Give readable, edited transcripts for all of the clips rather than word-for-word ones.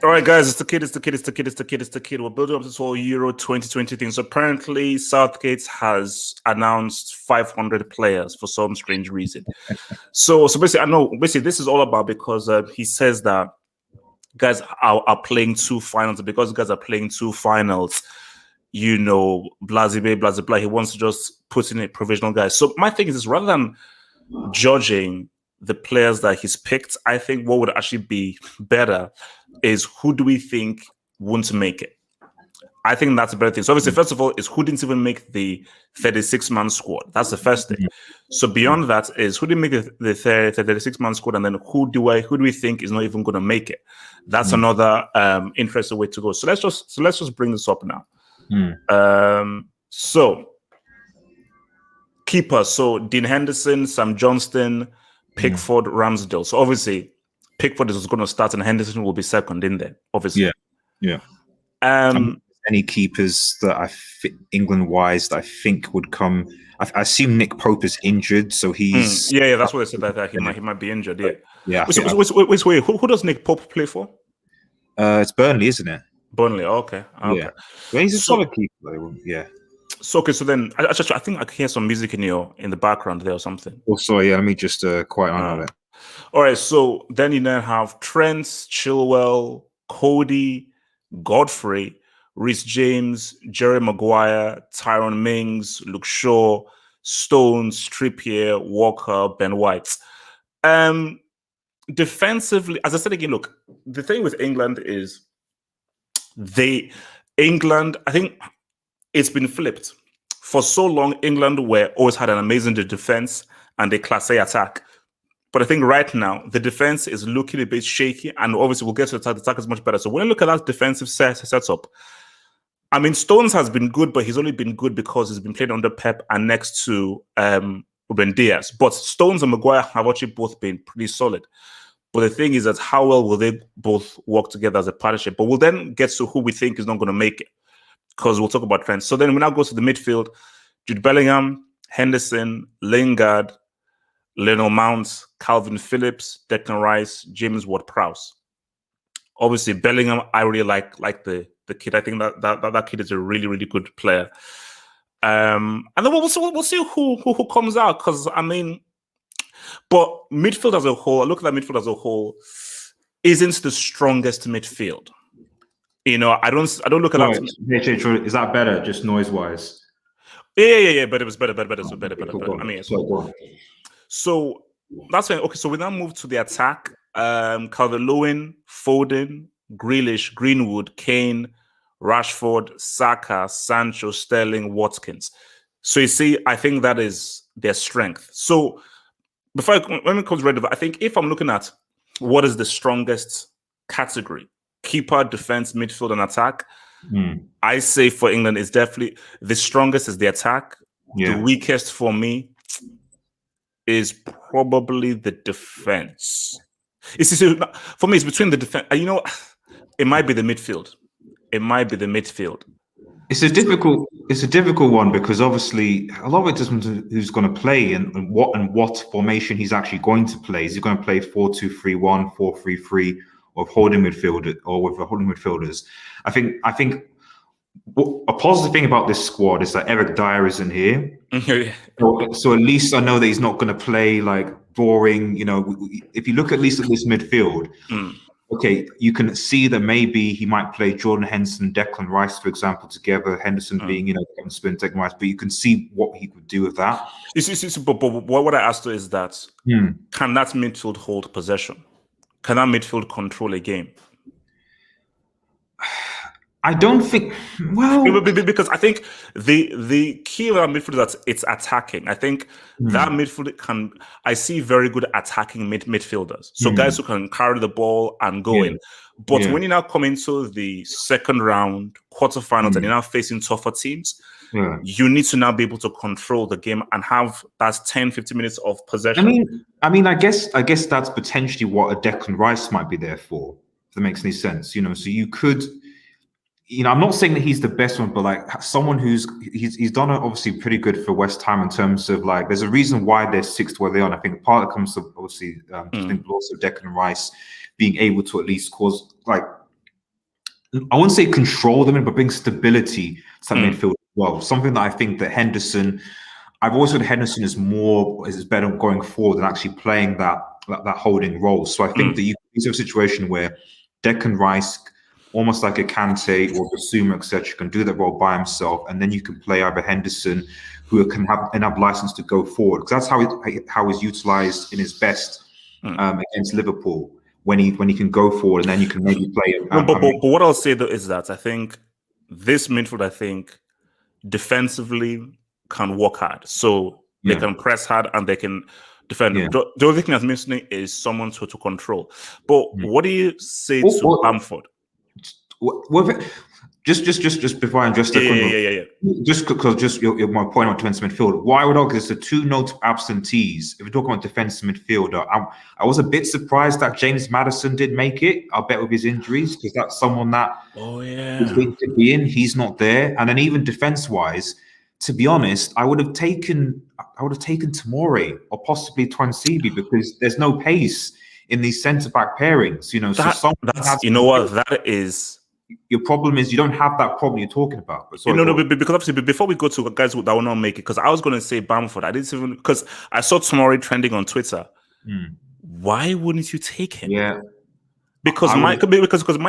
All right, guys, it's the kid, it's the kid, it's the kid, it's the kid, it's the kid. We're building up this whole Euro 2020 thing. So apparently, Southgate has announced 500 players for some strange reason. So basically, I know basically this is all about because he says that guys are playing two finals. Because guys are playing two finals, you know, blah, blah, blah. He wants to just put in a provisional guys. So my thing is this: rather than judging the players that he's picked, I think what would actually be better is who do we think won't make it? I think that's a better thing. So obviously, first of all, is who didn't even make the 36-man squad. That's the first thing. So beyond that is who didn't make the 36-man squad, and then who do we think is not even going to make it? That's another interesting way to go. So let's just bring this up now. So keeper. So Dean Henderson, Sam Johnston, Pickford, Ramsdale. So obviously, Pickford is going to start, and Henderson will be second in there. Obviously, yeah. Any keepers that England-wise that I think would come? I assume Nick Pope is injured, so he's That's what I said. That he might be injured. Yeah. Wait. Who does Nick Pope play for? It's Burnley, isn't it? Burnley. Okay. Yeah. Well, he's a solid keeper. Yeah. So okay. So then, I think I can hear some music in the background there or something. Oh, sorry. Yeah. Let me just quiet on it. All right. So then you then have Trent, Chilwell, Cody, Godfrey, Reece James, Jerry Maguire, Tyrone Mings, Luke Shaw, Stones, Trippier, Walker, Ben White. Defensively, as I said again, look, the thing with England is I think it's been flipped. For so long, England always had an amazing defense and a class A attack. But I think right now, the defense is looking a bit shaky, and obviously we'll get to the attack is much better. So when you look at that defensive setup, I mean, Stones has been good, but he's only been good because he's been playing under Pep and next to Ruben Diaz. But Stones and Maguire have actually both been pretty solid. But the thing is that how well will they both work together as a partnership? But we'll then get to who we think is not going to make it, because we'll talk about trends. So then we now go to the midfield: Jude Bellingham, Henderson, Lingard, Lionel Mount, Calvin Phillips, Declan Rice, James Ward-Prowse. Obviously, Bellingham, I really like the kid. I think that kid is a really, really good player. And then we'll see who comes out, because I mean, but midfield as a whole, I look at that midfield as a whole, isn't the strongest midfield. You know, I don't look at that. Is that better, just noise wise? Yeah. But it was better. I mean, so that's fine. Okay, so we now move to the attack. Calvert-Lewin, Foden, Grealish, Greenwood, Kane, Rashford, Saka, Sancho, Sterling, Watkins. So you see, I think that is their strength. So when it comes to red, I think if I'm looking at what is the strongest category, keeper, defense, midfield, and attack, I say for England is definitely the strongest is the attack. The weakest for me is probably the defense. For me, it's between the defense. You know, it might be the midfield. It's a difficult one, because obviously a lot of it doesn't who's going to play and what formation he's actually going to play. Is he going to play 4-2-3-1, 4-3-3, or holding midfielders? I think a positive thing about this squad is that Eric Dyer isn't here. So at least I know that he's not going to play like boring. You know, if you look at least at this midfield, okay, you can see that maybe he might play Jordan Henderson, Declan Rice, for example, together. Henderson being, Kevin Spin, Declan Rice, but you can see what he could do with that. But what I asked is that can that midfield hold possession? Can that midfield control a game? I don't think. Well, because I think the key of that midfield is that it's attacking. I think that midfield can. I see very good attacking midfielders. So guys who can carry the ball and go in. But when you now come into the second round, quarterfinals, and you're now facing tougher teams, you need to now be able to control the game and have that 10-15 minutes of possession. I mean, I guess that's potentially what a Declan Rice might be there for. If that makes any sense, so you could. I'm not saying that he's the best one, but like someone he's done it obviously pretty good for West Ham in terms of like, there's a reason why they're sixth where they are. And I think part of it comes to obviously, I think also Declan Rice being able to at least cause like I wouldn't say control them, but bring stability to that midfield as well. Something that I think that Henderson, I've always said Henderson is better going forward than actually playing that holding role. So I think that you have a situation where Declan Rice, almost like a Kante or Basuma, etc., can do that role by himself, and then you can play either Henderson, who can have license to go forward, because that's how he's utilized in his best against Liverpool, when he can go forward, and then you can maybe play. But what I'll say though is that I think this midfield, defensively can work hard, so they can press hard and they can defend. The only thing that's missing is someone to control. But what do you say to Bamford? Just before I address just because my point on defensive midfield, why would I argue there's the two notable absentees if we're talking about defensive midfielder. I was a bit surprised that James Maddison did make it. I bet with his injuries, because that's someone that is going to be in. He's not there, and then even defense wise, to be honest, I would have taken Tomori or possibly Twansibi, because there's no pace in these centre back pairings. That is. Your problem is you don't have that problem you're talking about. But because obviously before we go to guys that will not make it, because I was going to say Bamford. I didn't even, because I saw Tomori trending on Twitter. Why wouldn't you take him? Yeah, because my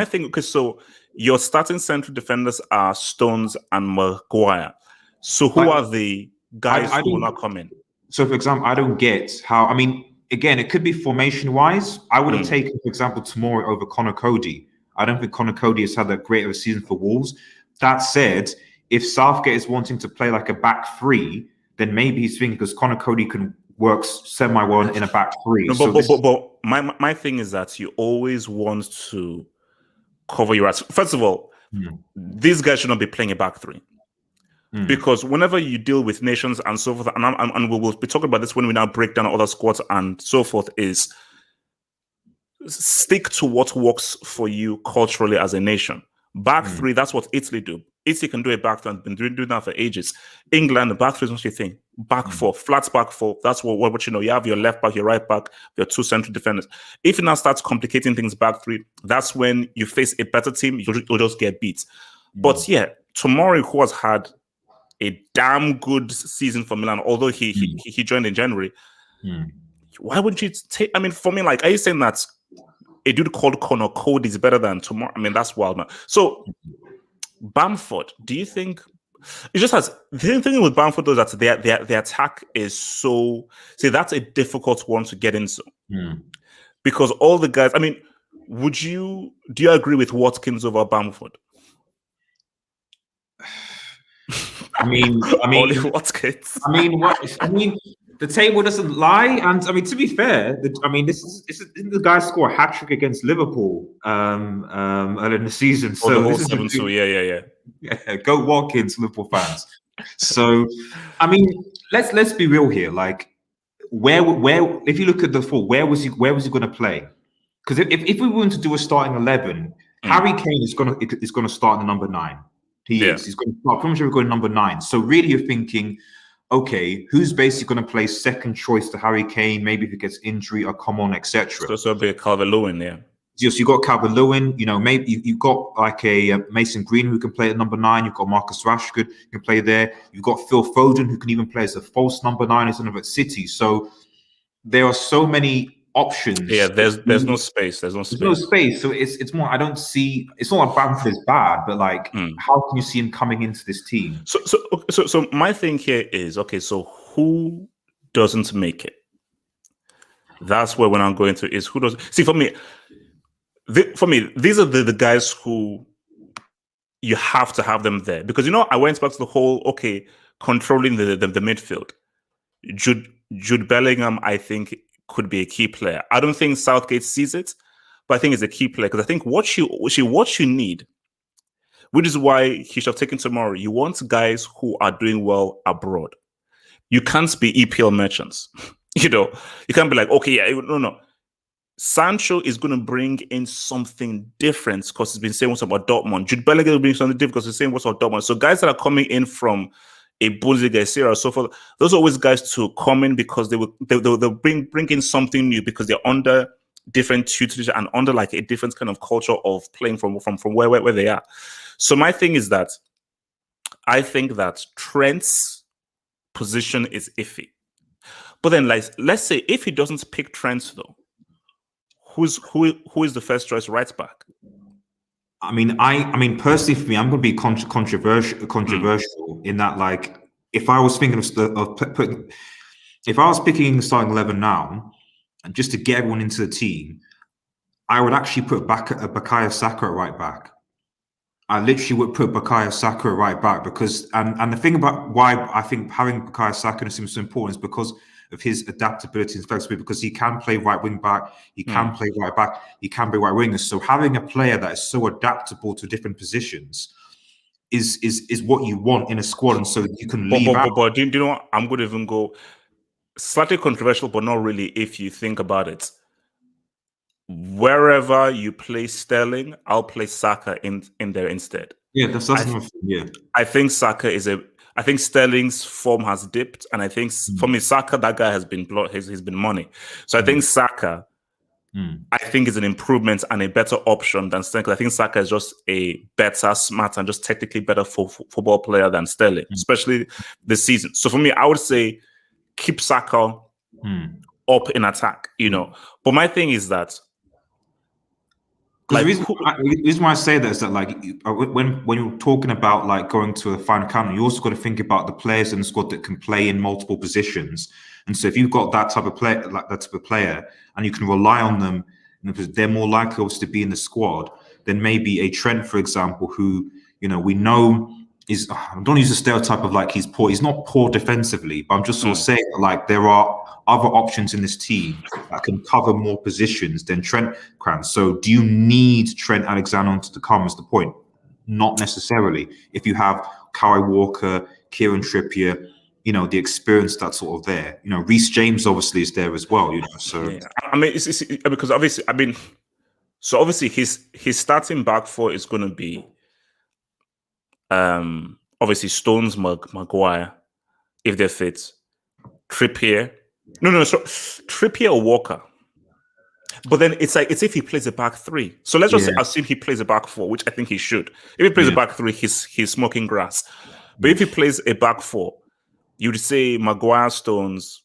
thing. Okay, so your starting central defenders are Stones and Maguire. So who are the guys who will not come in? So for example, I don't get how. I mean, again, it could be formation wise. I would have taken, for example, Tomori over Connor Cody. I don't think Connor Cody has had that great of a season for Wolves. That said, if Southgate is wanting to play like a back three, then maybe he's thinking, because Connor Cody can work semi-well in a back three. But my thing is that you always want to cover your ass. First of all, these guys should not be playing a back three. Because whenever you deal with nations and so forth, and we will be talking about this when we now break down other squads and so forth, is stick to what works for you culturally as a nation. Back three, that's what Italy do. Italy can do a back three and been doing that for ages. England, the back three is not your thing. Back four, flat back four. That's what you know. You have your left back, your right back, your two central defenders. If it now starts complicating things back three, that's when you face a better team, you'll just get beat. But Tomori, who has had a damn good season for Milan, although he joined in January, why wouldn't you take? I mean, for me, like, are you saying that a dude called Connor Cody is better than Tomori? I mean, that's wild, man. So, Bamford, do you think it just has the thing with Bamford though, that their attack is so, see, that's a difficult one to get into because all the guys. I mean, do you agree with Watkins over Bamford? I mean, Watkins. The table doesn't lie, and I mean, to be fair, this is the guy score a hat trick against Liverpool earlier in the season. So the whole 7-2, yeah. Go Watkins, Liverpool fans. So, I mean, let's be real here. Like, where if you look at the full, where was he going to play? Because if we were to do a starting 11, Harry Kane is going to start in the number 9. He is. He's going to start. Pretty much we're going number 9. So really, you're thinking, okay, who's basically going to play second choice to Harry Kane? Maybe if he gets injury or come on, etc. So a bit of Calvert-Lewin, Yes, you got Calvert-Lewin. You know, maybe you've got like a Mason Green who can play at number 9. You've got Marcus Rashford who can play there. You've got Phil Foden who can even play as a false number 9 instead of at City. So there are so many options. Yeah, there's no space. There's no space. So it's more. I don't see. It's not like Bamford is bad, but like, how can you see him coming into this team? So my thing here is, okay, so who doesn't make it? That's where when I'm going to is who does. See, for me, these are the guys who you have to have them there, because I went back to the whole controlling the midfield. Jude Bellingham, I think, could be a key player. I don't think Southgate sees it, but I think it's a key player, because I think what you need, which is why he should have taken Tomori. You want guys who are doing well abroad. You can't be EPL merchants. You can't be like, no. Sancho is going to bring in something different because he's been saying what's about Dortmund. Jude Bellingham will bring something different because he's saying what's about Dortmund. So guys that are coming in from a Bundesliga, Serie, so forth, those are always guys to come in because they'll bring in something new because they're under different tutelage and under like a different kind of culture of playing from where they are. So my thing is that I think that Trent's position is iffy. But then let's say if he doesn't pick Trent though, who is the first choice right back? I mean, personally, for me, I'm going to be controversial in that, like, if I was thinking if I was picking the starting 11 now, and just to get everyone into the team, I would actually put Bukayo Saka at right back. I literally would put Bukayo Saka at right back because, and the thing about why I think having Bukayo Saka seems so important is because of his adaptability and flexibility, because he can play right wing back, he can play right back, he can be right winger. So having a player that is so adaptable to different positions is what you want in a squad, and so you can leave out. But do you know what? I'm going to even go slightly controversial, but not really if you think about it. Wherever you play Sterling, I'll play Saka in there instead. Yeah, that's another thing. Yeah, I think Saka I think Sterling's form has dipped, and I think for me, Saka, that guy has been he's been money. So I think Saka, I think is an improvement and a better option than Sterling. I think Saka is just a better, smarter, and just technically better football player than Sterling, especially this season. So for me, I would say keep Saka up in attack, But my thing is that, like, the reason why I say that is that, like, when you're talking about like going to a final count, you also got to think about the players in the squad that can play in multiple positions. And so if you've got that type of player, like that type of player, and you can rely on them, because they're more likely to be in the squad than maybe a Trent, for example, who we know is. I don't use the stereotype of like he's poor. He's not poor defensively, but I'm just sort of saying that, like, there are other options in this team that can cover more positions than Trent can. So do you need Trent Alexander-Arnold to come, is the point? Not necessarily. If you have Kyle Walker, Kieran Trippier, the experience that's sort of there. Reece James obviously is there as well, so. Yeah. I mean, it's because obviously, so obviously his starting back four is going to be obviously Stones, Maguire, if they're fit, Trippier. So Trippier or Walker. But then it's if he plays a back three. So let's just assume he plays a back four, which I think he should. If he plays a back three, he's smoking grass. But if he plays a back four, you'd say Maguire, Stones.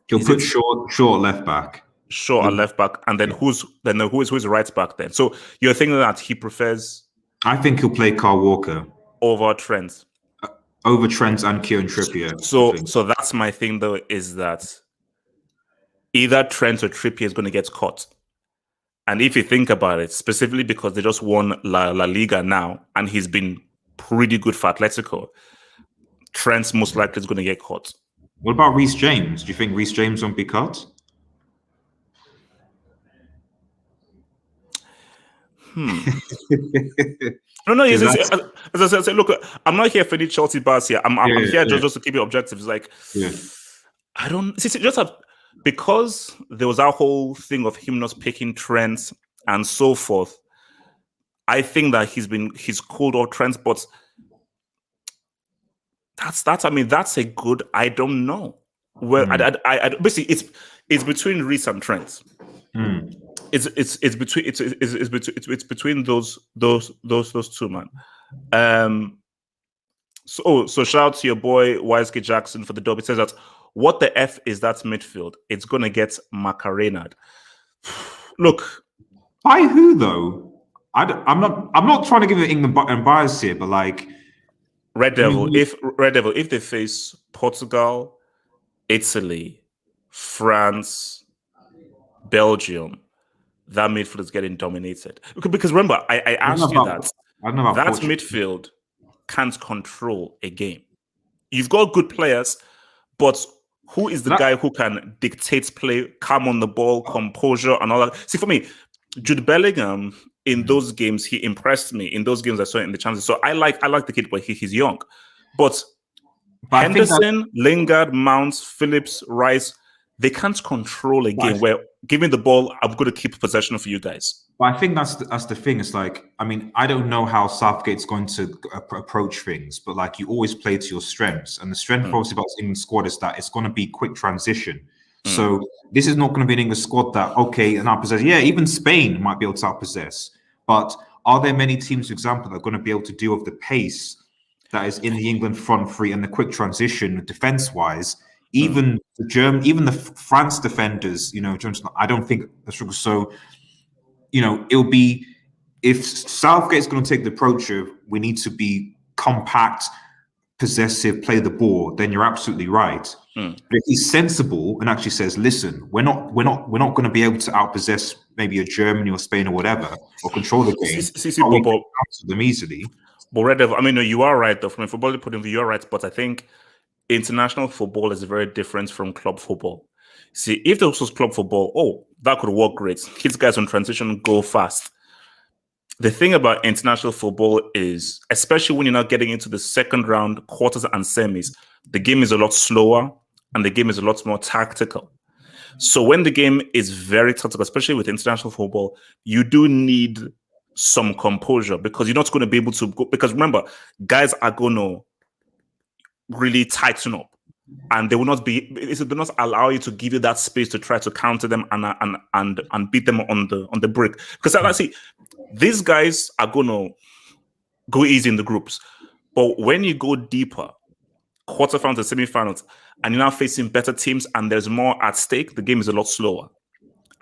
He'll put Shaw left back. Shaw at left back, and then who's right back then? So you're thinking that he prefers? I think he'll play Kyle Walker over Trent. Over Trent and Kieran Trippier. So that's my thing though, is that either Trent or Trippier is going to get caught. And if you think about it, specifically because they just won La Liga now, and he's been pretty good for Atletico, Trent's most likely is going to get caught. What about Reece James? Do you think Reece James won't be cut? No. As I said, look, I'm not here for any Chelsea bars here. I'm here just to keep it objective. It's like, I don't see. Just because there was that whole thing of him not picking Trent and so forth. I think that he's called off Trent, but that's. I mean, that's a good. I don't know. Well, I basically it's between Reece and Trent. It's between those two, man. So shout out to your boy Wisegate Jackson for the dub. It says that what the F is that midfield? It's gonna get Macarena'd. Look, by who though? I'm not trying to give it England bias here, but like Red Devil. If they face Portugal, Italy, France, Belgium, that midfield is getting dominated. Because remember, I asked you that midfield can't control a game. You've got good players, but who is the guy who can dictate play, calm on the ball, composure, and all that? See, for me, Jude Bellingham in those games, he impressed me. In those games I saw in the chances. So I like the kid, but he's young. But Henderson, Lingard, Mounts, Phillips, Rice, they can't control a game where giving the ball, I'm going to keep possession for you guys. But I think that's the thing. It's like, I mean, I don't know how Southgate's going to approach things, but like, you always play to your strengths. And the strength, obviously, about the England squad is that it's going to be quick transition. So this is not going to be an English squad that, okay, and outpossess. Yeah, even Spain might be able to outpossess. But are there many teams, for example, that are going to be able to deal with the pace that is in the England front three and the quick transition defense-wise? Even the France defenders, I don't think they struggle. So, it'll be, if Southgate's going to take the approach of we need to be compact, possessive, play the ball, then you're absolutely right. But if he's sensible and actually says, "Listen, we're not going to be able to outpossess maybe a Germany or Spain or whatever, or control the game, but we can counter them easily." But Red Devil, I mean, no, you are right though. From a football point of view, you are right. But I think international football is very different from club football. See, if this was club football, that could work great. Kids guys on transition go fast. The thing about international football is, especially when you're not getting into the second round, quarters and semis, the game is a lot slower and the game is a lot more tactical. So when the game is very tactical, especially with international football, you do need some composure because you're not going to be able to go. Because remember, guys are going to really tighten up, and they will not allow you to give you that space to try to counter them and beat them on the break. Because I see these guys are going to go easy in the groups, but when you go deeper, quarterfinals and semifinals, and you're now facing better teams, and there's more at stake, the game is a lot slower,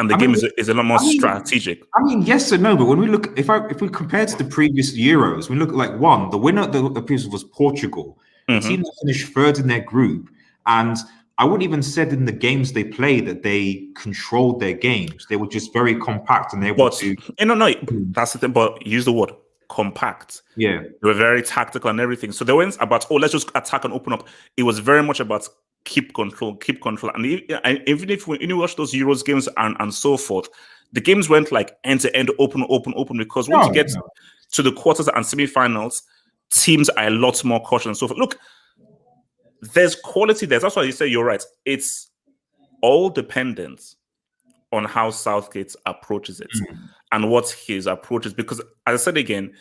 and the game is a lot more strategic. I mean, yes and no, but when we look, if we compare to the previous Euros, we look at the winner of the previous was Portugal, a team that finished third in their group, and I wouldn't even said in the games they played that they controlled their games. They were just very compact and able to. No, that's the thing. But use the word compact. Yeah, they were very tactical and everything. So they weren't about let's just attack and open up. It was very much about keep control. And even if you watch those Euros games and so forth, the games went like end to end, open, because once you get to the quarters and semifinals, teams are a lot more cautious and so forth. Look, there's quality there. That's why you say you're right. It's all dependent on how Southgate approaches it and what his approach is. Because, as I said again,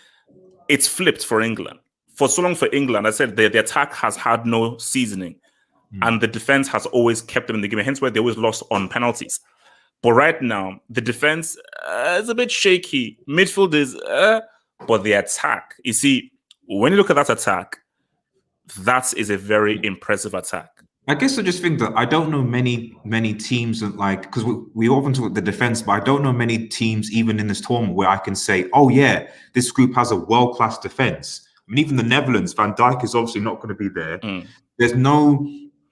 it's flipped for England. For so long for England, I said the attack has had no seasoning and the defense has always kept them in the game. Hence why they always lost on penalties. But right now, the defense is a bit shaky. Midfield is, but the attack, you see, when you look at that attack, that is a very impressive attack. I guess I just think that I don't know many teams that because we often talk about the defense, but I don't know many teams even in this tournament where I can say, oh yeah, this group has a world-class defense. I mean, even the Netherlands, Van Dijk is obviously not going to be there. There's no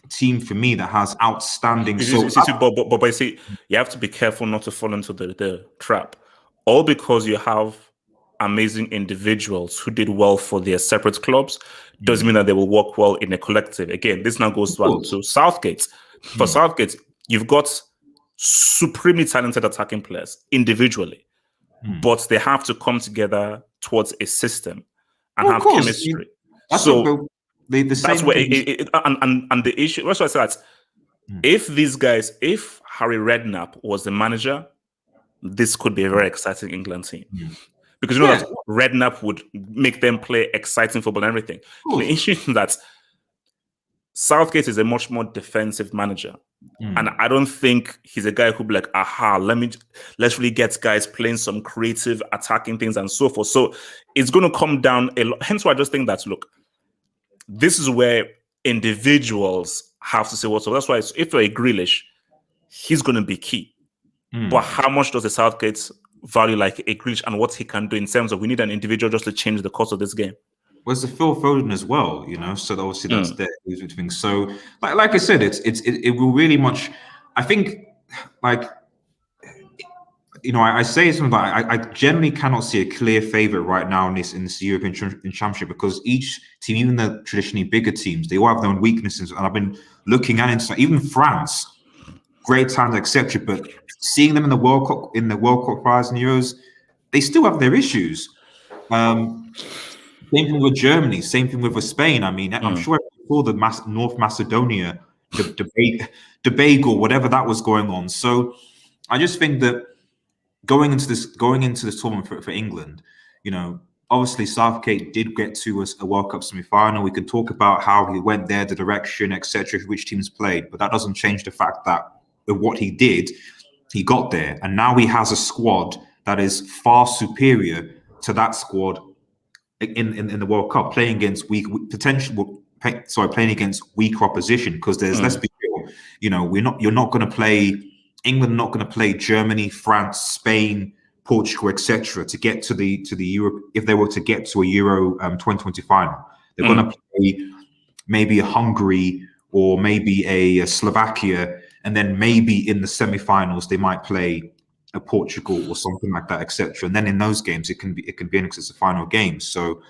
team for me that has outstanding. But see, you have to be careful not to fall into the trap. All because you have amazing individuals who did well for their separate clubs doesn't mean that they will work well in a collective. Again, this now goes back to Southgate. For Southgate, you've got supremely talented attacking players individually, but they have to come together towards a system and have chemistry. That's where and the issue. That's why I said that if these guys, if Harry Redknapp was the manager, this could be a very exciting England team. Because you know that Redknapp would make them play exciting football and everything. The issue is that Southgate is a much more defensive manager. And I don't think he's a guy who'd be like, let's really get guys playing some creative attacking things and so forth. So it's going to come down a lot. Hence why I just think that, look, this is where individuals have to say what's up. That's why if you're a Grealish, he's going to be key. But how much does the Southgate value like a Grealish and what he can do in terms of we need an individual just to change the course of this game? Well, it's a Phil Foden as well, so obviously that's there. Things. So, like I said, it will really much. I think, I say something like I generally cannot see a clear favorite right now in this European Championship because each team, even the traditionally bigger teams, they all have their own weaknesses. And I've been looking at it, even France, great talent, etc. But seeing them in the World Cup qualifiers and Euros, they still have their issues. Same thing with Germany. Same thing with Spain. I mean, I'm sure before the North Macedonia debate or whatever that was going on. So I just think that going into this tournament for England, obviously Southgate did get to a World Cup semi-final. We can talk about how he went there, the direction, etc., which teams played, but that doesn't change the fact that what he did, he got there, and now he has a squad that is far superior to that squad in the World Cup, playing against playing against weaker opposition. Because let's be real, you're not going to play England, not going to play Germany, France, Spain, Portugal, etc. to get to the Euro. If they were to get to a Euro 2020 final, they're going to play maybe a Hungary or maybe a Slovakia, and then maybe in the semi-finals they might play a Portugal or something like that, etc. And then in those games it can be because it's a final game. So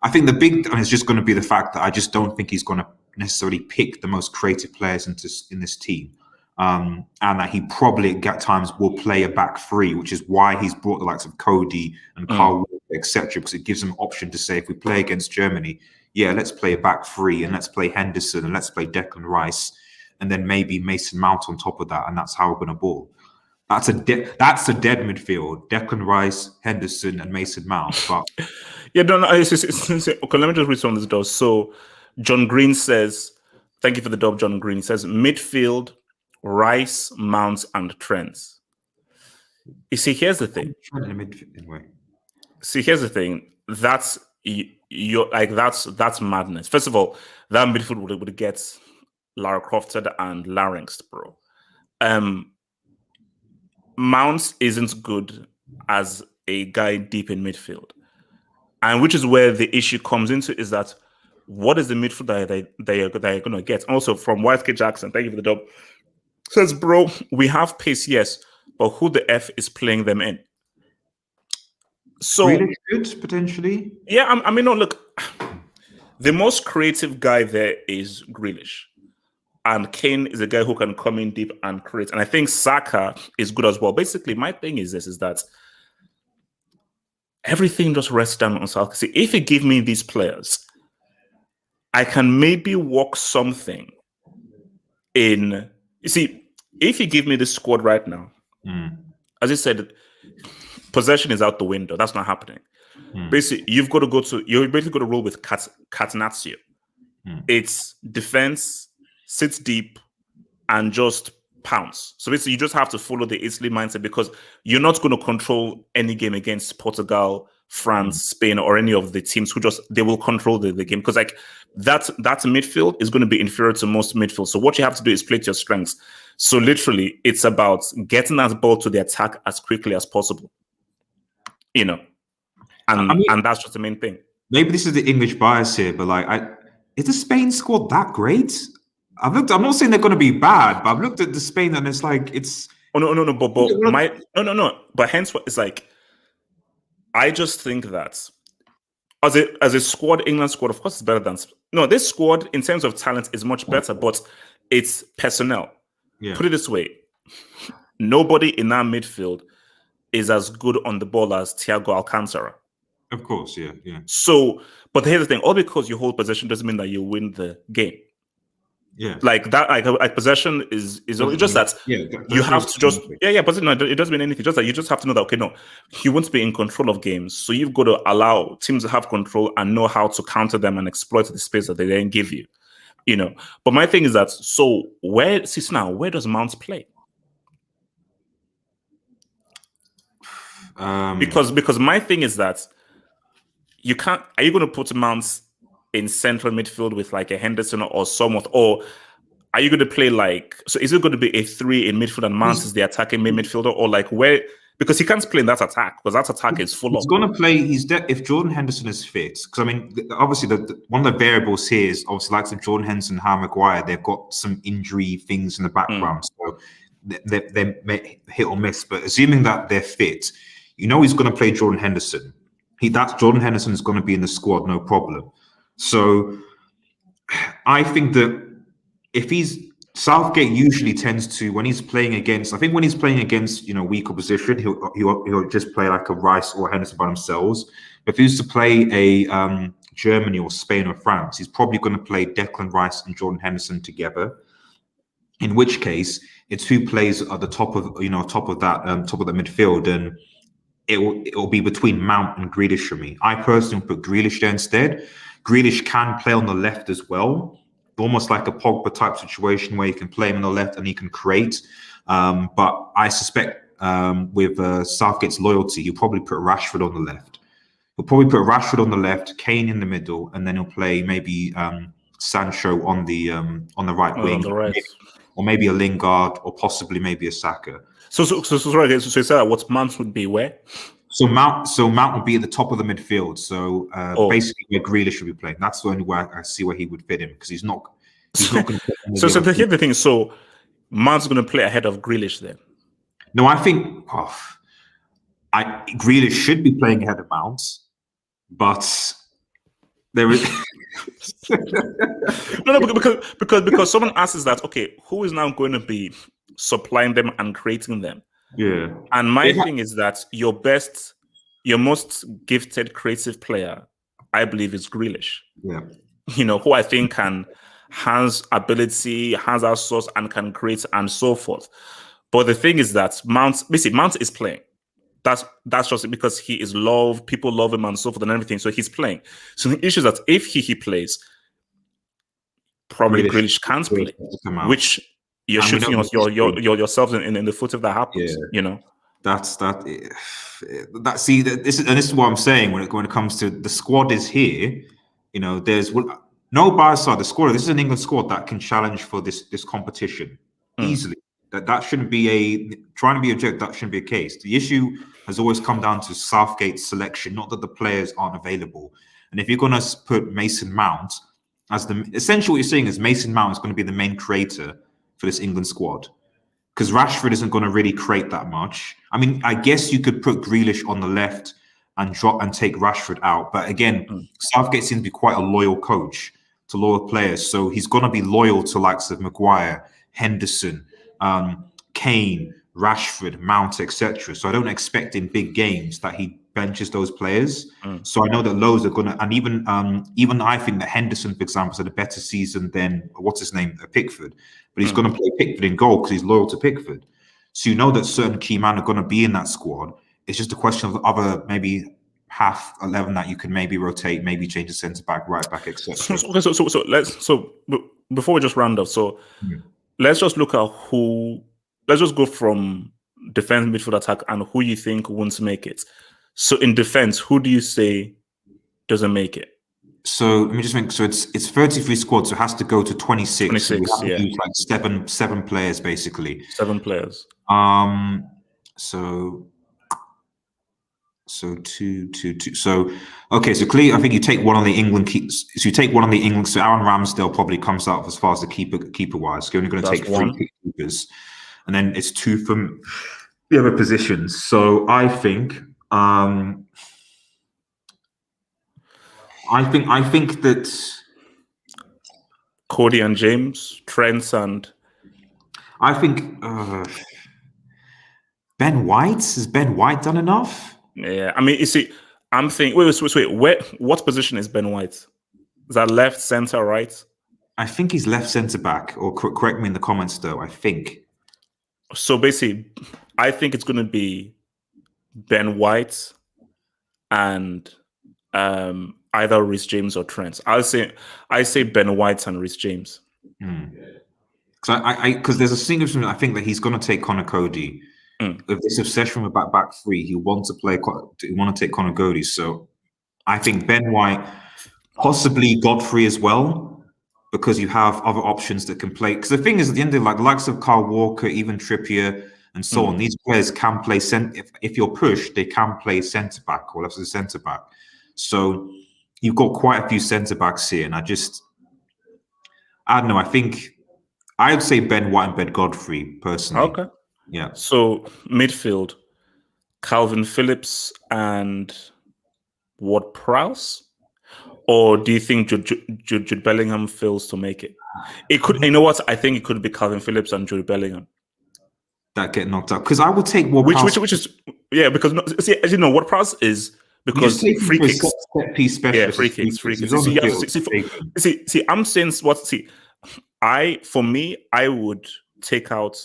I think the big thing is just going to be the fact that I just don't think he's going to necessarily pick the most creative players in this team. And that he probably at times will play a back three, which is why he's brought the likes of Cody and Carl, etc., because it gives him an option to say, if we play against Germany, yeah, let's play a back three and let's play Henderson and let's play Declan Rice and then maybe Mason Mount on top of that, and that's how we're going to ball. That's a dead midfield: Declan Rice, Henderson, and Mason Mount. But yeah, no, okay. Let me just read some of this does. So John Green says, "Thank you for the dub." John Green, he says midfield: Rice, Mount, and Trent. You see, here's the thing. Here's the thing. That's that's madness. First of all, that midfield would get Lara Crofted and Larynx, bro. Mount isn't good as a guy deep in midfield, and which is where the issue comes into, is that what is the midfield that they are going to get? Also, from YK Jackson, thank you for the dub. Says, bro, we have pace, yes, but who the F is playing them in? So really good, potentially. Yeah, I mean, no, look, the most creative guy there is Grealish. And Kane is a guy who can come in deep and create. And I think Saka is good as well. Basically, my thing is that everything just rests down on Saka. See, if you give me these players, I can maybe work something in. You see, if you give me this squad right now, as I said, possession is out the window. That's not happening. Basically, you're basically going to roll with Catenaccio. It's defense, sits deep, and just pounce. So basically, you just have to follow the Italy mindset, because you're not going to control any game against Portugal, France, Spain, or any of the teams who they will control the game, because like that midfield is going to be inferior to most midfield. So what you have to do is play to your strengths. So literally, it's about getting that ball to the attack as quickly as possible. And that's just the main thing. Maybe this is the English bias here, but is the Spain squad that great? I'm not saying they're going to be bad, but I've looked at the Spain and it's like it's. Oh no, but hence what it's like. I just think that as a squad, England squad, of course, it's better than this squad in terms of talent is much better, but it's personnel. Yeah. Put it this way: nobody in our midfield is as good on the ball as Thiago Alcantara. Of course, yeah. So, but here's the thing: all because you hold possession doesn't mean that you win the game. Yeah, like that. Like possession is only just that. Yeah, you have to just But no, it doesn't mean anything. Just that you just have to know that you won't be in control of games, so you've got to allow teams to have control and know how to counter them and exploit the space that they then give you. But my thing is that where does Mount play? Because my thing is that you can't. Are you going to put Mount in central midfield with like a Henderson or someone, or are you going to play so is it going to be a 3 in midfield and Mount is the attacking main midfielder, or like where? Because he can't play in that attack, because that attack is full of. He's going to play. If Jordan Henderson is fit, because I mean, obviously one of the variables here is obviously like Jordan Henderson, Harry Maguire. They've got some injury things in the background, so they may hit or miss. But assuming that they're fit, he's going to play Jordan Henderson. Jordan Henderson is going to be in the squad, no problem. So I think that Southgate usually tends to, when he's playing against weak opposition, he'll just play like a Rice or Henderson by themselves. But if he was to play a Germany or Spain or France, he's probably going to play Declan Rice and Jordan Henderson together. In which case, it's who plays at the top of the midfield, and it will be between Mount and Grealish for me. I personally put Grealish there instead. Grealish can play on the left as well, almost like a Pogba type situation where you can play him on the left and he can create. But I suspect with Southgate's loyalty, he'll probably put Rashford on the left. He'll probably put Rashford on the left, Kane in the middle, and then he'll play maybe Sancho on the right wing, on the right. or maybe a Lingard, or possibly maybe a Saka. So sorry. So you said that what Mount would be where? So Mount would be at the top of the midfield. So basically, where Grealish would be playing. That's the only way I see where he would fit in, because he's not going to. So here's the thing. So Mount's going to play ahead of Grealish then. No, I think Grealish should be playing ahead of Mount, but there is no, because someone asks that, okay, who is now going to be supplying them and creating them? Yeah. And my thing is that your most gifted creative player, I believe, is Grealish. Yeah. Who I think has ability, has our source, and can create and so forth. But the thing is that Mount is playing. That's just because he is loved, people love him and so forth and everything. So he's playing. So the issue is that if he plays, probably Grealish can't play, which you're shooting yourself in the foot if that happens. Yeah. This is what I'm saying when it comes to the squad is here. There's no bias side. The squad. This is an England squad that can challenge for this competition easily. That shouldn't be trying to be objective. That shouldn't be a case. The issue has always come down to Southgate's selection, not that the players aren't available. And if you're going to put Mason Mount as essentially what you're saying is Mason Mount is going to be the main creator for this England squad, because Rashford isn't going to really create that much. I mean, I guess you could put Grealish on the left and take Rashford out, but again, Southgate seems to be quite a loyal coach to loyal players, so he's going to be loyal to likes of Maguire, Henderson, Kane, Rashford, Mount, etc. So I don't expect in big games that he benches those players. So I know that loads are gonna, and even I think that Henderson, for example, had a better season than Pickford, but he's going to play Pickford in goal because he's loyal to Pickford. So you know that certain key men are going to be in that squad. It's just a question of other maybe half 11 that you can maybe rotate, maybe change the centre back, right back, etc. So before we just round off, let's just look at let's just go from defense, midfield, attack, and who you think won't make it. So in defense, who do you say doesn't make it? So let me just think. So it's 33 squads, so it has to go to 26. 26, so we have to use like seven players basically. 7 players. So two. So okay. So clearly, I think you take one on the England keepers. So you take one on the England. So Aaron Ramsdale probably comes out as far as the keeper wise. So you're only going to take 3 keepers, and then it's 2 from the other positions. So I think that Cody and James, Trent and I think Ben White. Has Ben White done enough? Yeah, I mean, you see, I'm thinking. Wait. What position is Ben White? Is that left, center, right? I think he's left centre back. Or correct me in the comments, though. I think. So basically, I think it's going to be Ben White and either Reece James or Trent. I say Ben White and Reece James. Because there's a single. I think that he's going to take Connor Cody. With this obsession with back 3, he wants to take Connor Cody. So I think Ben White, possibly Godfrey as well, because you have other options that can play. Because the thing is, at the end of the likes of Kyle Walker, even Trippier, and so on, these players can play if you're pushed, they can play centre back or left as a centre back. So you've got quite a few centre backs here, and I don't know. I think I would say Ben White and Ben Godfrey personally. Okay. Yeah. So midfield, Calvin Phillips and Ward-Prowse, or do you think Jude Bellingham fails to make it? It could. You know what? I think it could be Calvin Phillips and Jude Bellingham that get knocked out, because I would take Ward-Prowse. Which is because as you know, Ward-Prowse is because free kicks, set piece specialist. Free kicks. See, I'm saying what. See, I would take out.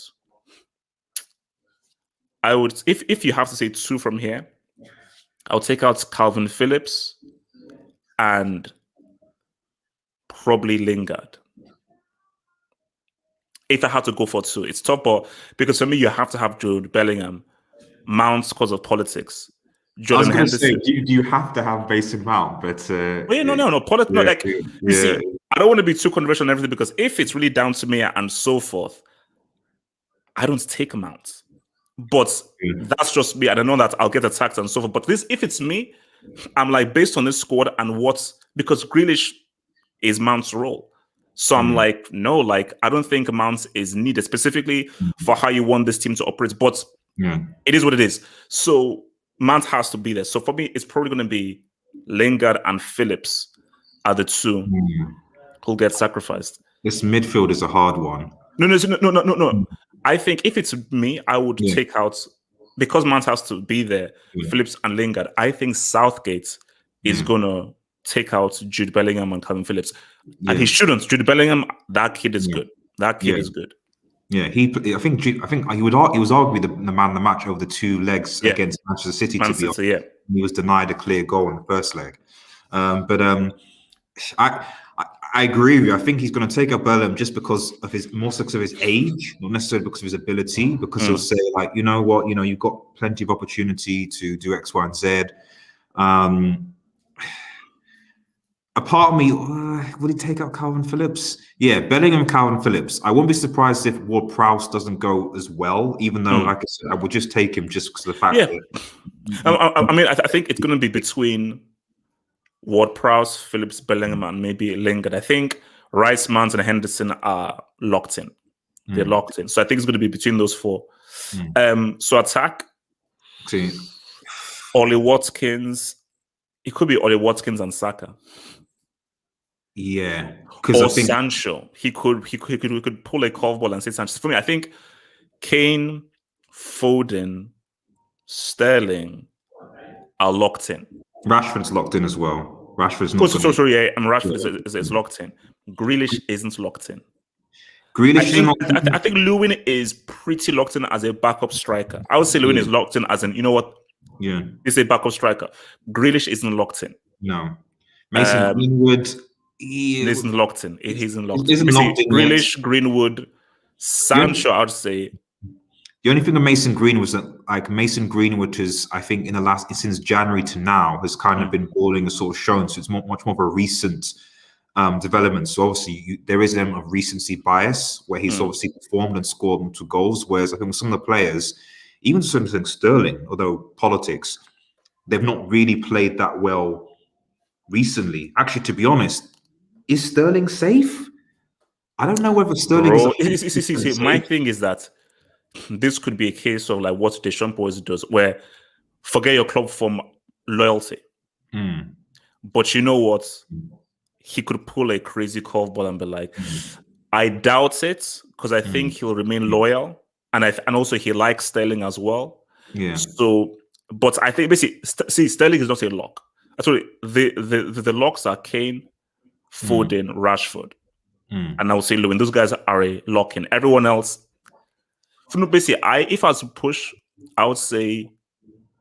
If you have to say 2 from here, I'll take out Calvin Phillips and probably Lingard. if I had to go for two, it's tough, but because for me, you have to have Jude Bellingham, Mount because of politics, I was Jordan going to say, Henderson. do you have to have Mason Mount? But Oh, yeah, no, politics. No, yeah, like you see, I don't want to be too controversial on everything because if it's really down to me and so forth, I don't take Mount. But that's just me. I don't know that I'll get attacked and so forth. But if it's me, I'm like based on this squad and because Grealish is Mount's role. So I'm like, no, like I don't think Mount is needed specifically for how you want this team to operate. But it is what it is. So Mount has to be there. So for me, it's probably going to be Lingard and Phillips are the two who'll get sacrificed. This midfield is a hard one. No. I think if it's me, I would take out, because Mount has to be there, Phillips and Lingard. I think Southgate is going to take out Jude Bellingham and Calvin Phillips. And he shouldn't. Jude Bellingham, that kid is good. That kid is good. Yeah, I think he was arguably the man of the match over the two legs against Manchester City. Man City, he was denied a clear goal in the first leg. I agree with you. I think he's going to take up Bellingham just because of his age, not necessarily because of his ability. Because he'll say like, you know what, you've got plenty of opportunity to do X, Y, and Z. A part of me, would he take out Calvin Phillips? Yeah, Bellingham, Calvin Phillips. I won't be surprised if Ward-Prowse doesn't go as well, even though, like I said, I would just take him just because of the fact that... I think it's going to be between Ward-Prowse, Phillips, Bellingham, and maybe Lingard. I think Rice, Mount, and Henderson are locked in. They're locked in. So I think it's going to be between those four. So attack, Ollie Watkins. It could be Ollie Watkins and Saka. Yeah, or Sancho. He could pull a curveball and say Sancho. For me, I think Kane, Foden, Sterling are locked in. Rashford's locked in as well. Rashford's not. Rashford is locked in. Grealish isn't locked in. I think Lewin is pretty locked in as a backup striker. I would say Lewin is locked in as an, you know what? Yeah, he's a backup striker. Grealish isn't locked in. No, Mason Greenwood. Isn't locked in. It isn't locked in. Grealish, Greenwood, Sancho. I would say. The only thing with Mason Greenwood was that, like, Mason Greenwood is, I think, since January to now, has kind of been balling a sort of shown. So it's much more of a recent development. So obviously, there is an element of recency bias where he's obviously performed and scored multiple goals. Whereas I think some of the players, even to some extent Sterling, although politics, they've not really played that well recently. Actually, to be honest, is Sterling safe? I don't know whether Sterling is. My thing is that this could be a case of like what Deschamps always does, where forget your club form loyalty. But you know what? He could pull a crazy curveball and be like, I doubt it, because I think he'll remain loyal. And also he likes Sterling as well. Yeah. So, but I think basically, Sterling is not a lock. Actually, the locks are Kane, Foden, Rashford, and I would say Lewin. Those guys are a lock in. Everyone else, basically, if I was to push, I would say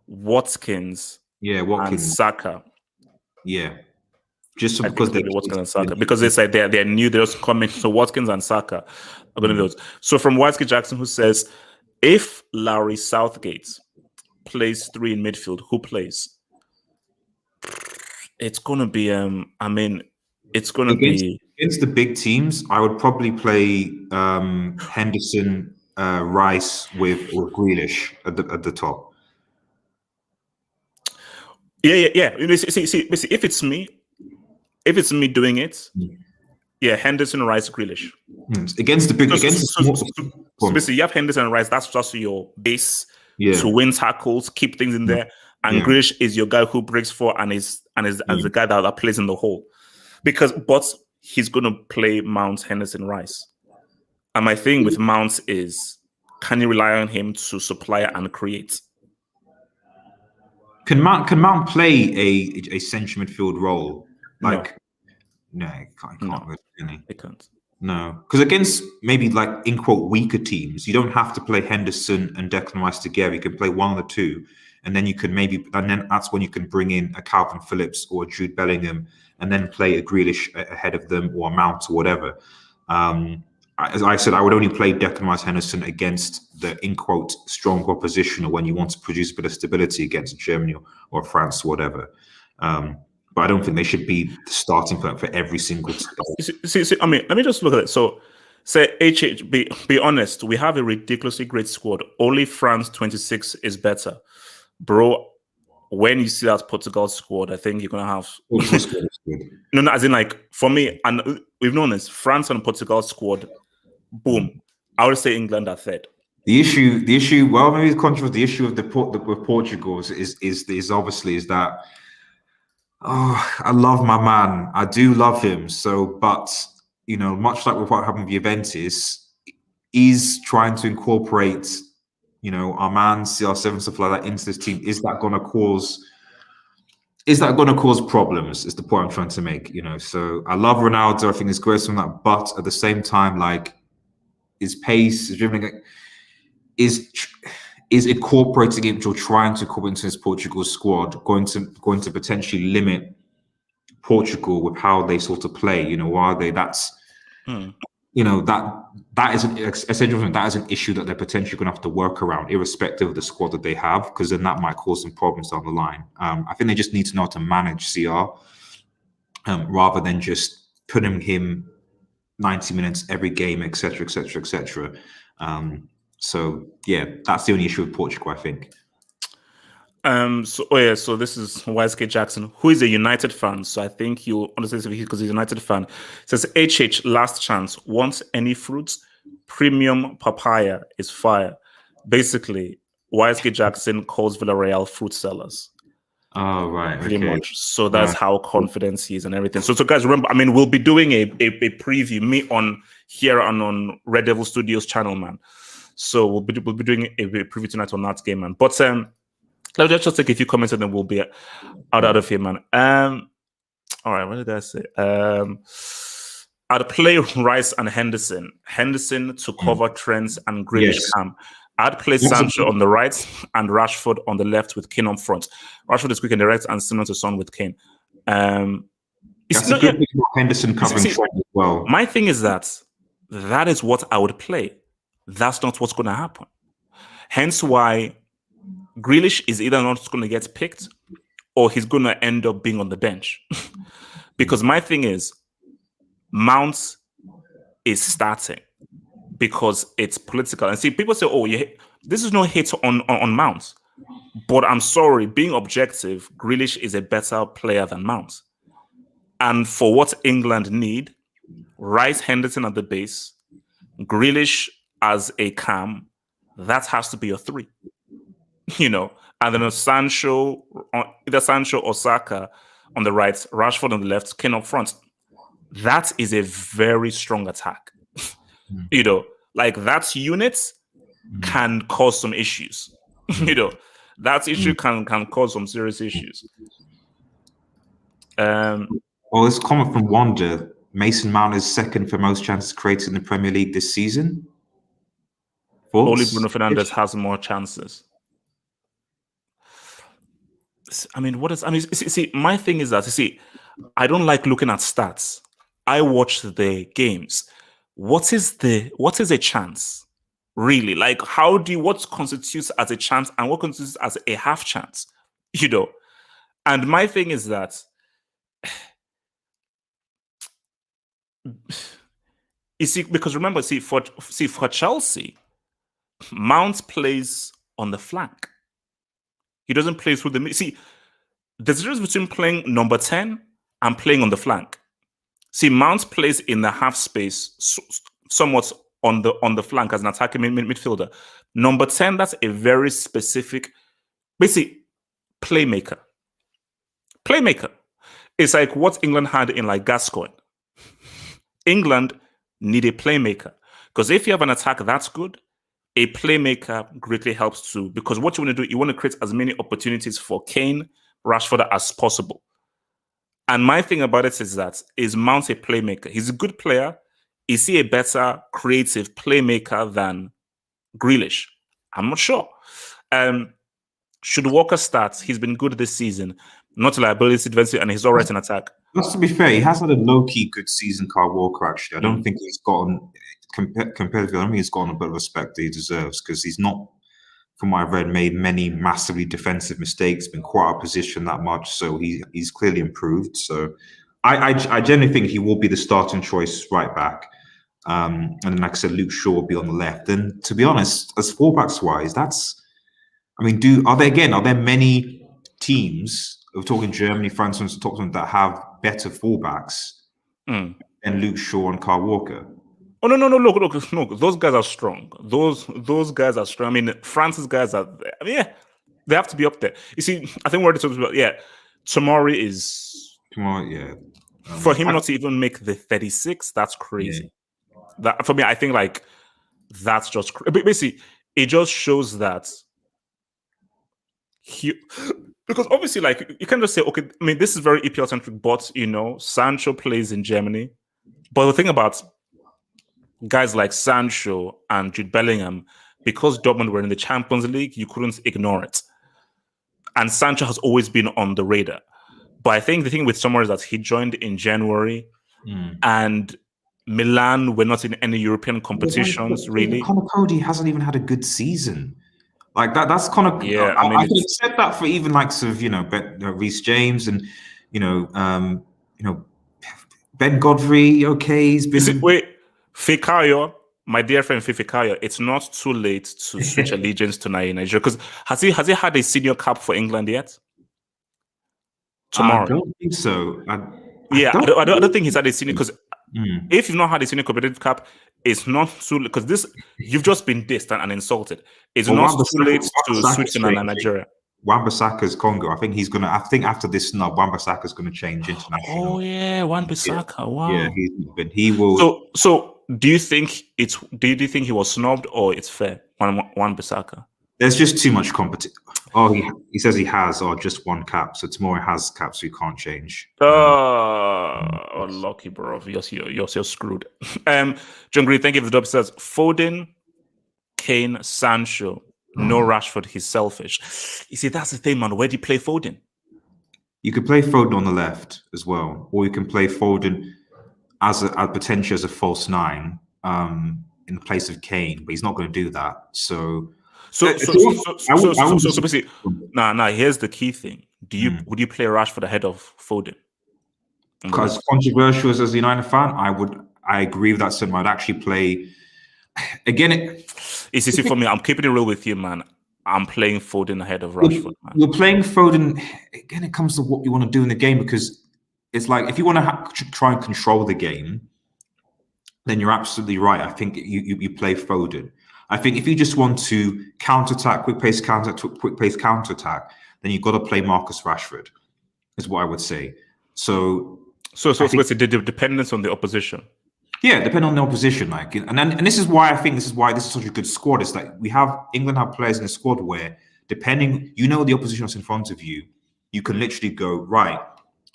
Watkins. Yeah, Watkins and Saka. Yeah, just because they're Watkins and Saka, because they say they're new, they're just coming. So Watkins and Saka are going to be those. So from Whitesky Jackson, who says, if Larry Southgate plays 3 in midfield, who plays? It's going to be. It's going to be against the big teams. I would probably play Henderson, Rice with Grealish at the top. Yeah. See, if it's me doing it, Henderson, Rice, Grealish. Against the big. So basically, you have Henderson and Rice. That's just your base to win tackles, keep things in there. And Grealish is your guy who breaks for and is the guy that plays in the hole. But he's going to play Mount, Henderson, Rice. And my thing with Mount is, can you rely on him to supply and create? Can Mount play a central midfield role? Like, no, he can't. Really. He can't. No, because against maybe like in quote weaker teams, you don't have to play Henderson and Declan Rice together. You can play one of the two, and then then that's when you can bring in a Calvin Phillips or a Jude Bellingham, and then play a Grealish ahead of them or a Mount or whatever. as I said, I would only play Declan Rice Henderson against the, in quote, strong opposition, or when you want to produce a bit of stability against Germany or France or whatever. But I don't think they should be the starting point for every single. See, I mean, let me just look at it. So, say HH. Be honest. We have a ridiculously great squad. Only France 26 is better, bro. When you see that Portugal squad, I think you're gonna have. No, as in like for me, and we've known this. France and Portugal squad. Boom. I would say England are third. The issue. Well, maybe it's controversial. The issue of with Portugal is obviously is that. Oh, I love my man. I do love him. So, but you know, much like with what happened with Juventus, he's trying to incorporate, you know, our man CR7 stuff like that into this team. Is that going to cause problems? Is the point I'm trying to make. You know, so I love Ronaldo. I think he's great from that, but at the same time, like his pace, his dribbling, is incorporating it or trying to incorporate into his Portugal squad going to potentially limit Portugal with how they sort of play. You know, why they you know, that is an essential thing. That is an issue that they're potentially going to have to work around, irrespective of the squad that they have, because then that might cause some problems down the line. I think they just need to know how to manage CR rather than just putting him 90 minutes every game, etc., etc., etc. So yeah, that's the only issue with Portugal, I think. So this is YSK Jackson, who is a United fan. So I think you'll understand because he's a United fan. It says HH last chance. Wants any fruits? Premium papaya is fire. Basically, YSK Jackson calls Villarreal fruit sellers. Oh right, pretty okay. much. So that's how confident he is and everything. So guys, remember, I mean, we'll be doing a preview, me on here and on Red Devil Studios channel, man. So we'll be doing a preview tonight on that game, man. But let's just take a few comments and then we'll be out of here, man. All right, what did I say? I'd play Rice and Henderson to cover Trent and Grealish Cam. I'd play Sancho on the right and Rashford on the left with Kane on front. Rashford is quick in the right and similar to Son with Kane. That's a good thing for Henderson covering Trent as well. My thing is that is what I would play. That's not what's going to happen. Hence why Grealish is either not going to get picked or he's going to end up being on the bench. Because my thing is, Mount is starting because it's political. And see, people say, oh, this is no hate on Mount. But I'm sorry, being objective, Grealish is a better player than Mount. And for what England need, Rice Henderson at the base, Grealish as a cam, that has to be a 3. You know, and then either Sancho or Saka on the right, Rashford on the left, Kane up front. That is a very strong attack. You know, like that unit can cause some issues. You know, that issue can cause some serious issues. Well, it's comment from Wanda. Mason Mount is second for most chances created in the Premier League this season. Only Bruno Fernandes has more chances. I mean, see, my thing is that, I don't like looking at stats. I watch the games. What is a chance? Really? Like, what constitutes as a chance and what constitutes as a half chance? You know? And my thing is that you see, because remember, for Chelsea, Mount plays on the flank. He doesn't play through the... See, there's a difference between playing number 10 and playing on the flank. See, Mount plays in the half space, somewhat on the flank as an attacking midfielder. Number 10, that's a very specific, basically, playmaker. Playmaker. It's like what England had in like Gascoigne. England need a playmaker. Because if you have an attack that's good, a playmaker greatly helps too, because what you want to do, you want to create as many opportunities for Kane, Rashford as possible. And my thing about it is Mount a playmaker? He's a good player. Is he a better creative playmaker than Grealish? I'm not sure. Should Walker start? He's been good this season. not a liability defensive, and he's all right in attack. Just to be fair, he has had a low-key good season, Kyle Walker, actually. I don't think he's gotten, competitively, I don't think he's gotten a bit of respect that he deserves, because he's not, from what I've read, made many massively defensive mistakes, been quite out of position that much, so he's clearly improved. So I generally think he will be the starting choice right back. And then, like I said, Luke Shaw will be on the left. And to be honest, as fullbacks-wise, are there many teams, we're talking Germany, France, that have better fullbacks than Luke Shaw and Kyle Walker? Oh no! Look! Those guys are strong. Those guys are strong. I mean, France's guys are. I mean, yeah, they have to be up there. You see, I think we're talking about. Yeah, Tomori is. Yeah. For him not to even make the 36, that's crazy. Yeah. That for me, I think like that's just basically it just shows that because obviously, like, you can't just say, okay, I mean, this is very EPL centric, but Sancho plays in Germany. But the thing about guys like Sancho and Jude Bellingham, because Dortmund were in the Champions League, you couldn't ignore it. And Sancho has always been on the radar. But I think the thing with Sommer is that he joined in January, and Milan were not in any European competitions, really. Connor Cody hasn't even had a good season. Like that's kind of I mean, I can accept that for even like sort of Reece James and Ben Godfrey. Okay, he's been Fikayo, my dear friend Fikayo. It's not too late to switch allegiance to Nigeria, because has he had a senior cap for England yet? Tomorrow, I don't think so. I don't think he's had a senior, because if you've not had a senior competitive cap, it's not too late, because you've just been dissed and insulted. It's not too late to switch to Nigeria. Wan-Bissaka's Congo. I think after this snub, Wan-Bissaka's gonna change international. Oh yeah, Wan-Bissaka. Wow. Yeah, he will. So do you think he was snubbed, or it's fair? Wan-Bissaka. There's just too much competition. Oh, he says he has just one cap. So tomorrow has caps, so you can't change. Lucky, bro. You're screwed. John Green, thank you for the dub. Says Foden, Kane, Sancho, no Rashford. He's selfish. You see, that's the thing, man. Where do you play Foden? You could play Foden on the left as well, or you can play Foden as potentially as a false nine in place of Kane, but he's not going to do that. So basically, here's the key thing. Would you play Rashford ahead of Foden? Because controversial as a United fan, I agree with that sentiment. I'd actually play again. For me, I'm keeping it real with you, man. I'm playing Foden ahead of Rashford, man. You're playing Foden again. It comes to what you want to do in the game, because it's like if you want to try and control the game, then you're absolutely right. I think you play Foden. I think if you just want to counterattack, quick pace counterattack, then you've got to play Marcus Rashford, is what I would say. So it's a dependence on the opposition. Yeah, depending on the opposition, and this is why this is such a good squad. Is that England have players in the squad where, depending, the opposition that's in front of you, you can literally go, right,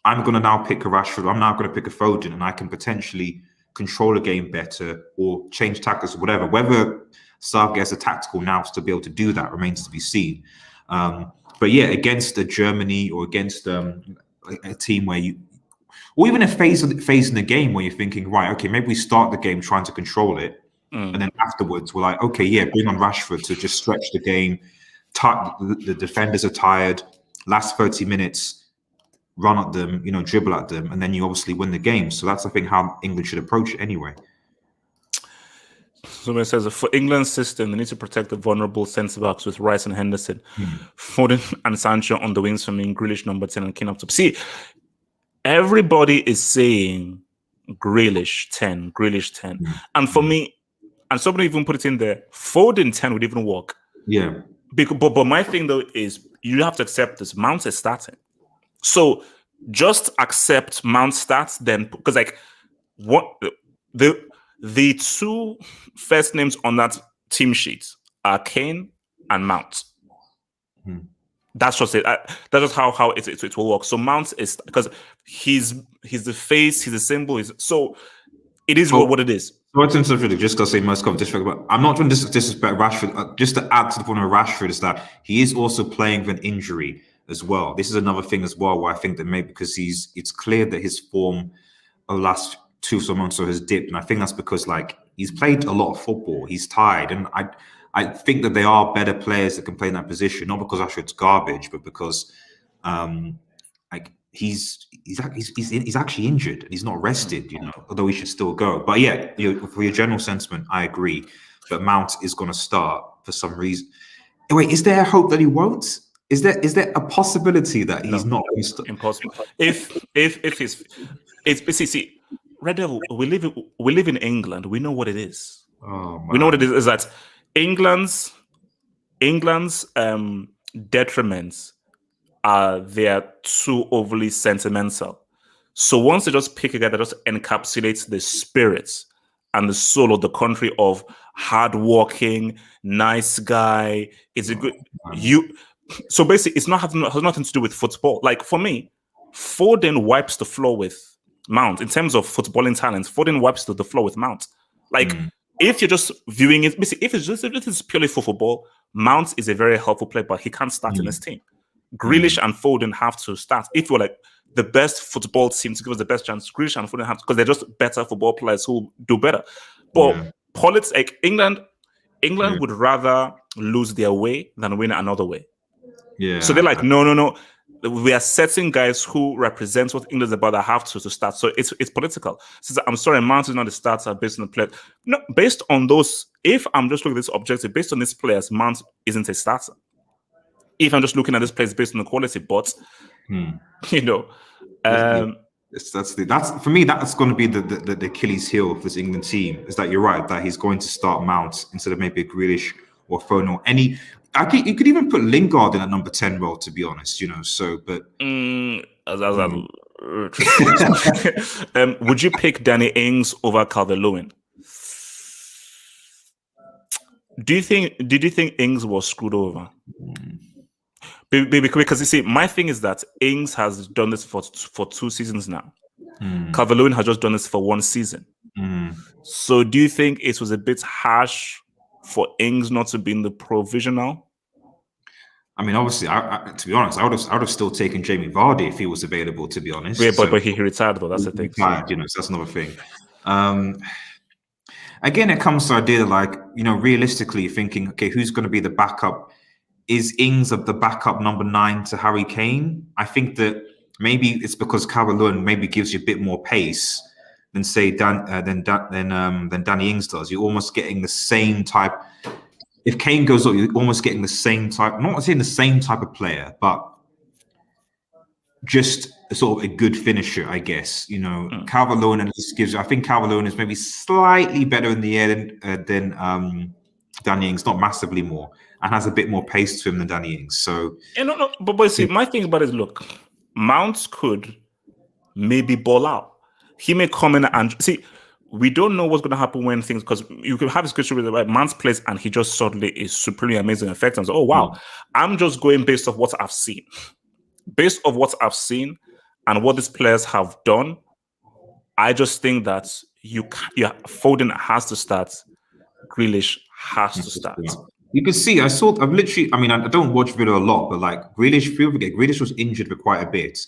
I'm going to now pick a Rashford, I'm now going to pick a Foden, and I can potentially control a game better or change tactics or whatever. Whether Southgate has a tactical nous to be able to do that remains to be seen. But yeah, against a Germany or against a team where or even a phase in the game where you're thinking, right, okay, maybe we start the game trying to control it, and then afterwards we're like, okay, yeah, bring on Rashford to just stretch the game. The defenders are tired. Last 30 minutes, run at them, dribble at them, and then you obviously win the game. So that's, I think, how England should approach it anyway. Someone says, for England's system, they need to protect the vulnerable centre-backs with Rice and Henderson. Foden and Sancho on the wings for me, Grealish number 10 and Kane up top. See, everybody is saying Grealish 10. And for me, and somebody even put it in there, Foden 10 would even work. Yeah. But my thing, though, is you have to accept this. Mount is starting. So just accept Mount starts then, because the two first names on that team sheet are Kane and Mount. That's just it. That's just how it will work. So Mount is, because he's the face, he's the symbol. So it is what it is. Just going to say most disrespect, but I'm not trying to disrespect Rashford. Just to add to the point of Rashford is that he is also playing with an injury as well. This is another thing as well where I think that maybe because it's clear that his form the last 2 months or so has dipped, and I think that's because like he's played a lot of football. He's tired, and I think that there are better players that can play in that position, not because Rashford's garbage, but because like he's actually injured and he's not rested, although he should still go. But yeah, for your general sentiment, I agree that Mount is going to start for some reason. Wait, is there a hope that he won't? Is there a possibility that he's not going to start? Impossible. If see, Red Devil, we live in England. We know what it is. Oh, we know what it is that England's detriments are they're too overly sentimental. So once they just pick a guy that just encapsulates the spirits and the soul of the country of hardworking, nice guy, it's a good So basically, it's not has nothing to do with football. Like for me, Foden wipes the floor with Mount in terms of footballing talent. Foden wipes the floor with Mount. Like if you're just viewing it, basically, if it's purely for football, Mount is a very helpful player, but he can't start in his team. Grealish and Foden have to start. If you're like the best football team to give us the best chance, Grealish and Foden have to, because they're just better football players who do better. But politics, like England would rather lose their way than win another way. Yeah. So they're like, no. We are setting guys who represent what England's about that have to start. So it's political. So I'm sorry, Mount is not a starter based on the player. No, based on those, if I'm just looking at this objective, based on these players, Mount isn't a starter. If I'm just looking at this players based on the quality, but that's for me. That's going to be the Achilles heel of this England team. Is that you're right that he's going to start Mount instead of maybe a Grealish or Foden or any. You could even put Lingard in at number 10 role, to be honest. So, but would you pick Danny Ings over Calvert-Lewin? Did you think Ings was screwed over? Because you see, my thing is that Ings has done this for 2 seasons now. Calvert-Lewin has just done this for 1 season. So do you think it was a bit harsh for Ings not to be in the provisional? I mean, obviously, to be honest, I would have still taken Jamie Vardy if he was available. To be honest, yeah, but he retired though. That's the thing. Retired, so that's another thing. Again, it comes to the idea like realistically thinking, okay, who's going to be the backup? Is Ings of the backup number 9 to Harry Kane? I think that maybe it's because Calvert-Lewin maybe gives you a bit more pace than say than Danny Ings does. You're almost getting the same type. If Kane goes up, you're almost getting the same type. I'm not saying the same type of player, but just a sort of a good finisher, I guess. Calvert-Lewin at least gives. I think Calvert-Lewin is maybe slightly better in the air than Danny Ings, not massively more, and has a bit more pace to him than Danny Ings. So but see, my thing about it is, look, Mount could maybe ball out. He may come in and see. We don't know what's going to happen when things, because you can have a situation with the right Mount's plays and he just suddenly is supremely amazing effect and say, oh wow, I'm just going based off what I've seen. Based off what I've seen and what these players have done, I just think that Foden has to start. Grealish has to start. You can see, I don't watch Villa a lot, but like Grealish was injured for quite a bit.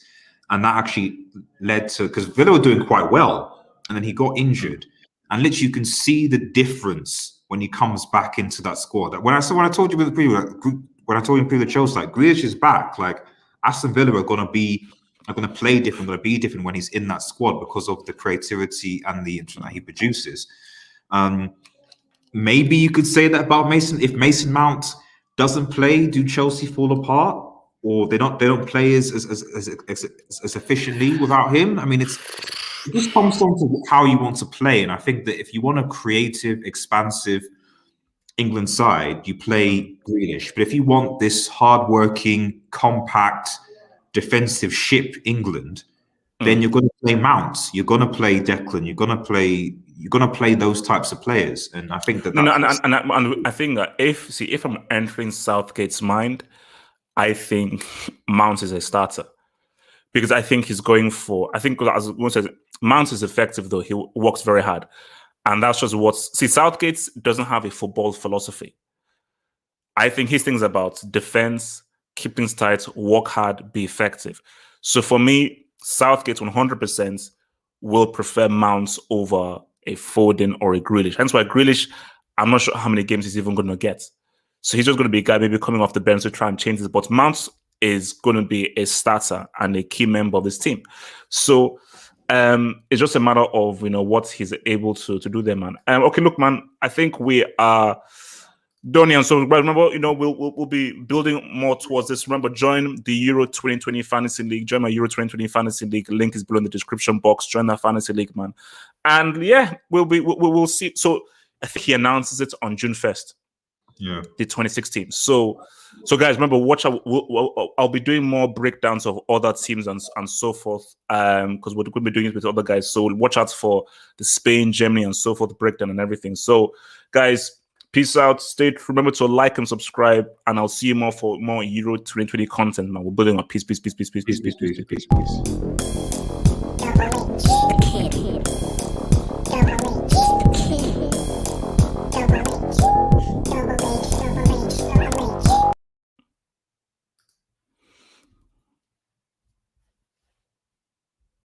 And that actually led to, because Villa were doing quite well. And then he got injured, and literally you can see the difference when he comes back into that squad. When I told you with the preview, when I told you in the Chelsea, like Grealish is back, like Aston Villa are going to play different, going to be different when he's in that squad because of the creativity and the interest that he produces. Maybe you could say that about Mason. If Mason Mount doesn't play, do Chelsea fall apart, or they don't play as efficiently without him? I mean, it just comes down to how you want to play. And I think that if you want a creative, expansive England side, you play Grealish. But if you want this hardworking, compact, defensive ship England, then you're going to play Mount. You're going to play Declan. You're going to play those types of players. And I think that I think that if I'm entering Southgate's mind, I think Mount is a starter. Because I think he's going for, as one says, Mount is effective though. He works very hard. And that's just Southgate doesn't have a football philosophy. I think his things about defense, keep things tight, work hard, be effective. So for me, Southgate 100% will prefer Mounts over a Foden or a Grealish. Hence why Grealish, I'm not sure how many games he's even going to get. So he's just going to be a guy maybe coming off the bench to try and change this. But Mounts is going to be a starter and a key member of this team. So it's just a matter of what he's able to do there, man. Okay, look, man, I think we are done. And so remember, we'll be building more towards this. Remember, join the Euro 2020 Fantasy League. Join my Euro 2020 Fantasy League. Link is below in the description box. Join that Fantasy League, man. And yeah, we'll see. So I think he announces it on June 1st. Yeah, the 2016. So guys, remember, watch out. I'll be doing more breakdowns of other teams and so forth. Because we're going to be doing it with other guys. So watch out for the Spain, Germany, and so forth breakdown and everything. So, guys, peace out. Remember to like and subscribe, and I'll see you more for more Euro 2020 content. Man, we're building up. Peace.